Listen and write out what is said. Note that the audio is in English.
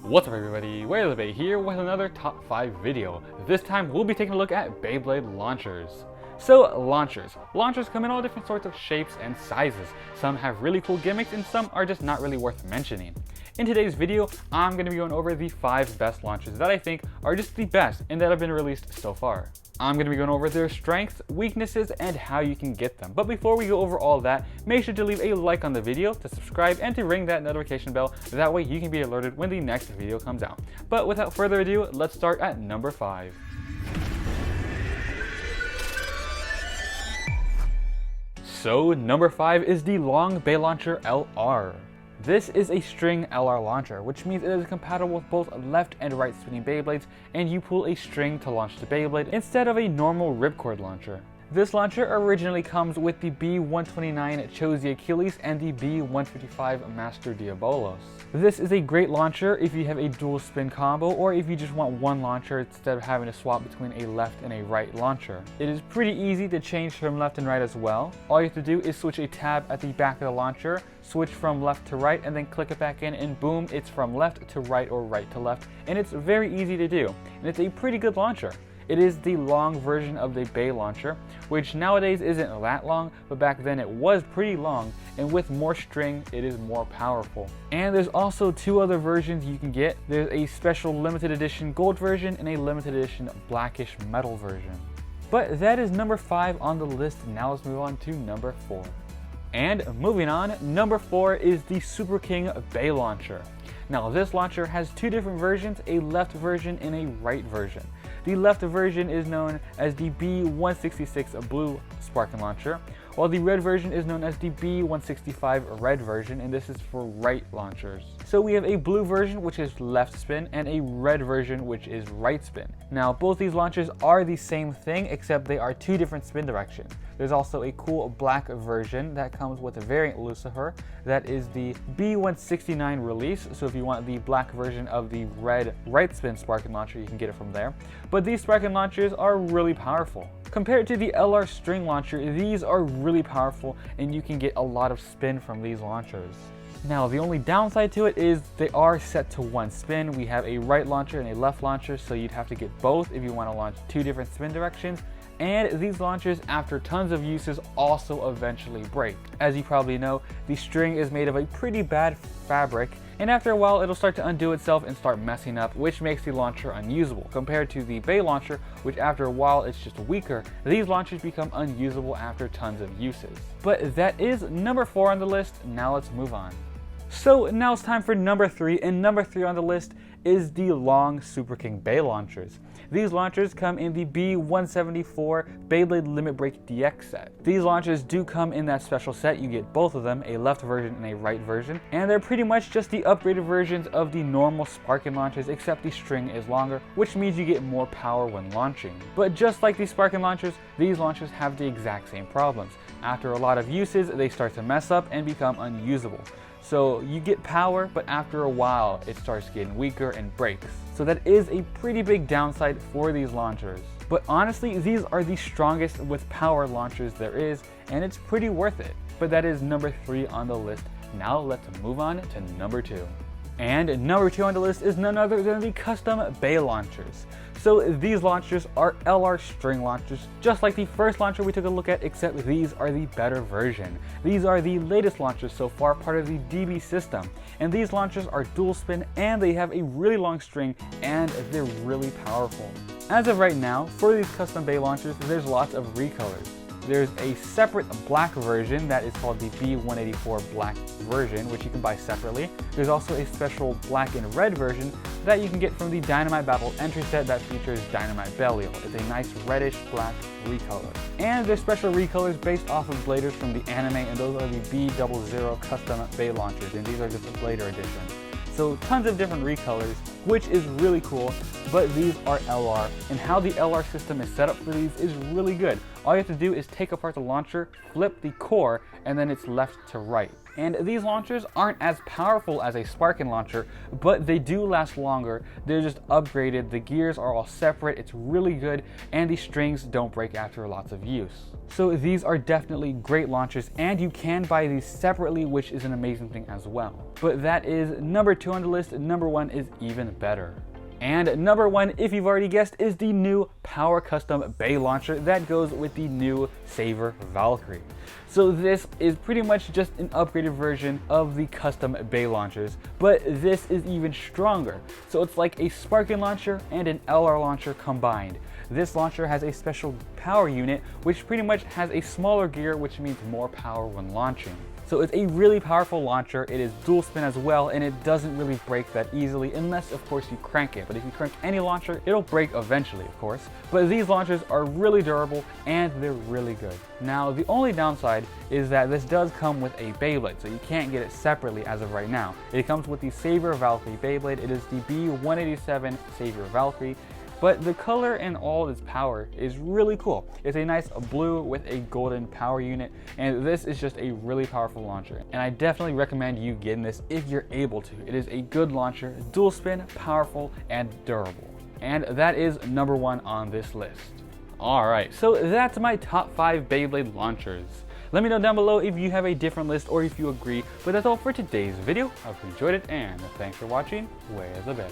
What's up everybody, WayoftheBey here with another top 5 video. This time we'll be taking a look at Beyblade launchers. So launchers come in all different sorts of shapes and sizes. Some have really cool gimmicks and some are just not really worth mentioning. In today's video, I'm going to be going over the 5 best launchers that I think are just the best and that have been released so far. I'm going to be going over their strengths, weaknesses, and how you can get them. But before we go over all that, make sure to leave a like on the video, to subscribe, and to ring that notification bell. That way you can be alerted when the next video comes out. But without further ado, let's start at number 5. So number 5 is the Long Bey Launcher LR. This is a string LR launcher, which means it is compatible with both left and right spinning Beyblades, and you pull a string to launch the Beyblade instead of a normal ripcord launcher. This launcher originally comes with the B129 Chose the Achilles and the B155 Master Diabolos. This is a great launcher if you have a dual spin combo or if you just want one launcher instead of having to swap between a left and a right launcher. It is pretty easy to change from left and right as well. All you have to do is switch a tab at the back of the launcher, switch from left to right, and then click it back in, and boom, it's from left to right or right to left, and it's very easy to do, and it's a pretty good launcher. It is the long version of the Bey launcher, which nowadays isn't that long, but back then it was pretty long, and with more string, it is more powerful. And there's also 2 other versions you can get. There's a special limited edition gold version and a limited edition blackish metal version. But that is number 5 on the list. Now let's move on to number 4. And moving on, number 4 is the Super King Bey launcher. Now this launcher has 2 different versions, a left version and a right version. The left version is known as the B166 Blue Sparking Launcher, while the red version is known as the B165 Red version, and this is for right launchers. So we have a blue version, which is left spin, and a red version, which is right spin. Now both these launchers are the same thing, except they are 2 different spin directions. There's also a cool black version that comes with a variant Lucifer that is the B169 release, so if you want the black version of the red right spin sparking launcher, you can get it from there. But these sparking launchers are really powerful. Compared to the LR string launcher, these are really powerful and you can get a lot of spin from these launchers. Now the only downside to it is they are set to 1 spin. We have a right launcher and a left launcher, so you'd have to get both if you want to launch 2 different spin directions. And these launchers, after tons of uses, also eventually break. As you probably know, the string is made of a pretty bad fabric, and after a while it'll start to undo itself and start messing up, which makes the launcher unusable. Compared to the Bey launcher, which after a while it's just weaker, these launchers become unusable after tons of uses. But that is number 4 on the list. Now let's move on. So now it's time for number 3, and number 3 on the list is the long Super King Bey launchers. These launchers come in the B174 Beyblade Limit Break DX set. These launchers do come in that special set. You get both of them, a left version and a right version, and they're pretty much just the upgraded versions of the normal sparking launchers, except the string is longer, which means you get more power when launching. But just like the sparking launchers, these launchers have the exact same problems. After a lot of uses, they start to mess up and become unusable. So you get power, but after a while it starts getting weaker and breaks. So that is a pretty big downside for these launchers. But honestly, these are the strongest with power launchers there is, and it's pretty worth it. But that is number 3 on the list. Now let's move on to number 2. And number 2 on the list is none other than the custom Bey launchers. So these launchers are LR string launchers, just like the first launcher we took a look at, except these are the better version. These are the latest launchers so far, part of the DB system. And these launchers are dual spin, and they have a really long string, and they're really powerful. As of right now, for these custom Bey launchers, there's lots of recolors. There's a separate black version that is called the B184 black version, which you can buy separately. There's also a special black and red version that you can get from the Dynamite Battle entry set that features Dynamite Belial. It's a nice reddish black recolor. And there's special recolors based off of bladers from the anime, and those are the B00 custom Bey launchers, and these are just a blader edition. So tons of different recolors, which is really cool, but these are LR, and how the LR system is set up for these is really good. All you have to do is take apart the launcher, flip the core, and then it's left to right. And these launchers aren't as powerful as a Sparkin launcher, but they do last longer. They're just upgraded, the gears are all separate, it's really good, and the strings don't break after lots of use. So these are definitely great launchers, and you can buy these separately, which is an amazing thing as well. But that is number 2 on the list. Number 1 is even better. And number 1, if you've already guessed, is the new Power Custom Bey launcher that goes with the new Saver Valkyrie. So this is pretty much just an upgraded version of the custom Bey launchers, but this is even stronger. So it's like a Sparkin launcher and an LR launcher combined. This launcher has a special power unit, which pretty much has a smaller gear, which means more power when launching. So it's a really powerful launcher. It is dual spin as well, and it doesn't really break that easily unless, of course, you crank it. But if you crank any launcher, it'll break eventually, of course. But these launchers are really durable and they're really good. Now, the only downside is that this does come with a Beyblade, so you can't get it separately as of right now. It comes with the Saver Valkyrie Beyblade. It is the B187 Saver Valkyrie. But the color and all its power is really cool. It's a nice blue with a golden power unit, and this is just a really powerful launcher. And I definitely recommend you getting this if you're able to. It is a good launcher, dual spin, powerful, and durable. And that is number 1 on this list. Alright, so that's my top 5 Beyblade launchers. Let me know down below if you have a different list or if you agree. But that's all for today's video. I hope you enjoyed it, and thanks for watching Way of the Bay.